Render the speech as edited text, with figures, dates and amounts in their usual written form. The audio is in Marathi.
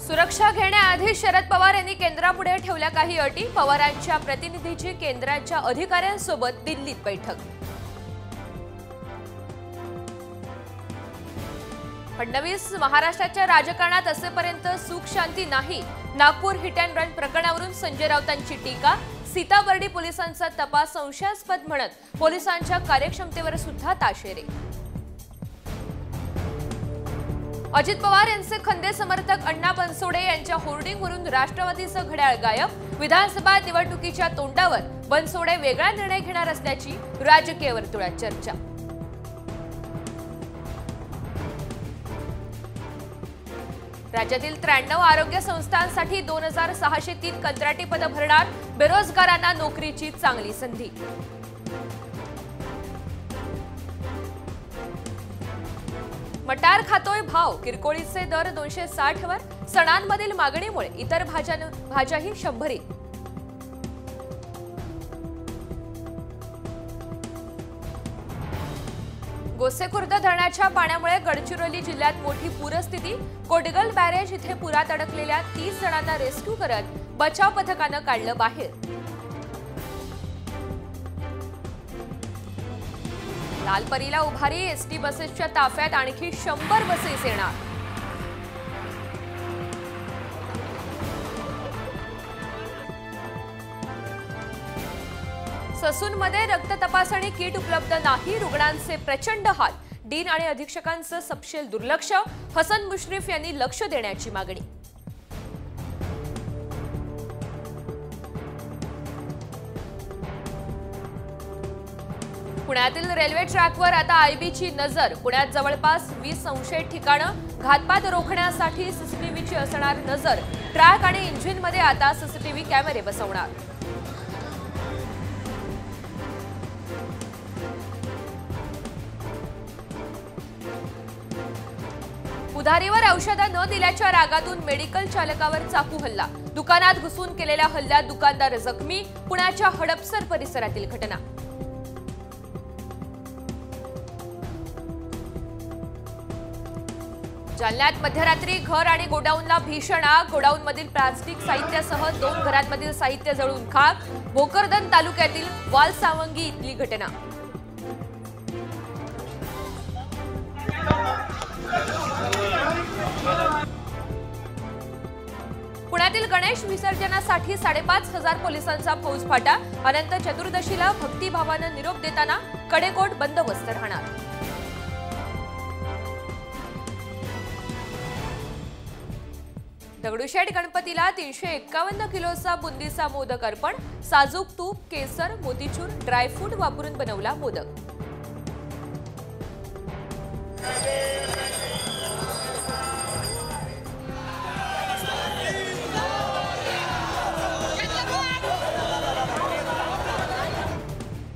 सुरक्षा घेण्याआधी शरद पवार यांनी केंद्रापुढे ठेवल्या काही अटी। पवारांच्या प्रतिनिधीची केंद्राच्या अधिकाऱ्यांसोबत दिल्लीत बैठक। फडणवीस महाराष्ट्राच्या राजकारणात असेपर्यंत सुख शांती नाही। नागपूर हिट अँड रन प्रकरणावरून संजय राऊतांची टीका। सीताबर्डी पोलिसांचा तपास संशयास्पद म्हणत पोलिसांच्या कार्यक्षमतेवर सुद्धा ताशेरे। अजित पवार यांचे खंदे समर्थक अण्णा बनसोडे यांच्या होर्डिंगवरून राष्ट्रवादीचं घड्याळ गायब। विधानसभा निवडणुकीच्या तोंडावर बनसोडे वेगळा निर्णय घेणार असल्याची राजकीय वर्तुळात चर्चा। राज्यातील 93 आरोग्य संस्थांसाठी 2603 कंत्राटी पदं भरणार। बेरोजगारांना नोकरीची चांगली संधी। मटार खातोय भाव। किरकोळीचे दर 260 वर। सणांमधील मागणीमुळे इतर भाज्याही 100. गोसेखुर्द धरणाच्या पाण्यामुळे गडचिरोली जिल्ह्यात मोठी पूरस्थिती। कोडगल बॅरेज इथे पुरात अडकलेल्या 30 जणांना रेस्क्यू करत बचाव पथकानं काढलं बाहेर। लालपरीला उभारी। एसटी बसेसच्या ताफ्यात आणखी 100 बसेस येणार। ससूनमध्ये रक्त तपासणी किट उपलब्ध नाही। रुग्णांचे प्रचंड हाल। डीन आणि अधीक्षकांचं सपशेल दुर्लक्ष। हसन मुश्रीफ यांनी लक्ष देण्याची मागणी। पुण्यातील रेल्वे ट्रॅकवर आता आयबीची नजर। पुण्यात जवळपास 20 संशयित ठिकाणं। घातपात रोखण्यासाठी सीसीटीव्हीची असणार नजर। ट्रॅक आणि इंजिनमध्ये आता सीसीटीव्ही कॅमेरे बसवणार। उधारीवर औषधं न दिल्याच्या रागातून मेडिकल चालकावर चाकू हल्ला। दुकानात घुसून केलेल्या हल्ल्यात दुकानदार जखमी। पुण्याच्या हडपसर परिसरातील घटना। जालन्यात मध्यरात्री घर आणि गोडाऊनला भीषण आग। गोडाऊनमधील प्लास्टिक साहित्यासह 2 घरांमधील साहित्य जळून खाक। भोकरदन तालुक्यातील वालसावंगी इथली घटना। पुण्यातील गणेश विसर्जनासाठी 5,500 पोलिसांचा फौजफाटा। अनंत चतुर्दशीला भक्तिभावानं निरोप देताना कडेकोट बंदोबस्त राहणार। दगडूशेठ गणपतीला 351 किलोचा बुंदीचा मोदक अर्पण। साजूक तूप, केसर, मोतीचूर, ड्रायफ्रूट वापरून बनवला मोदक।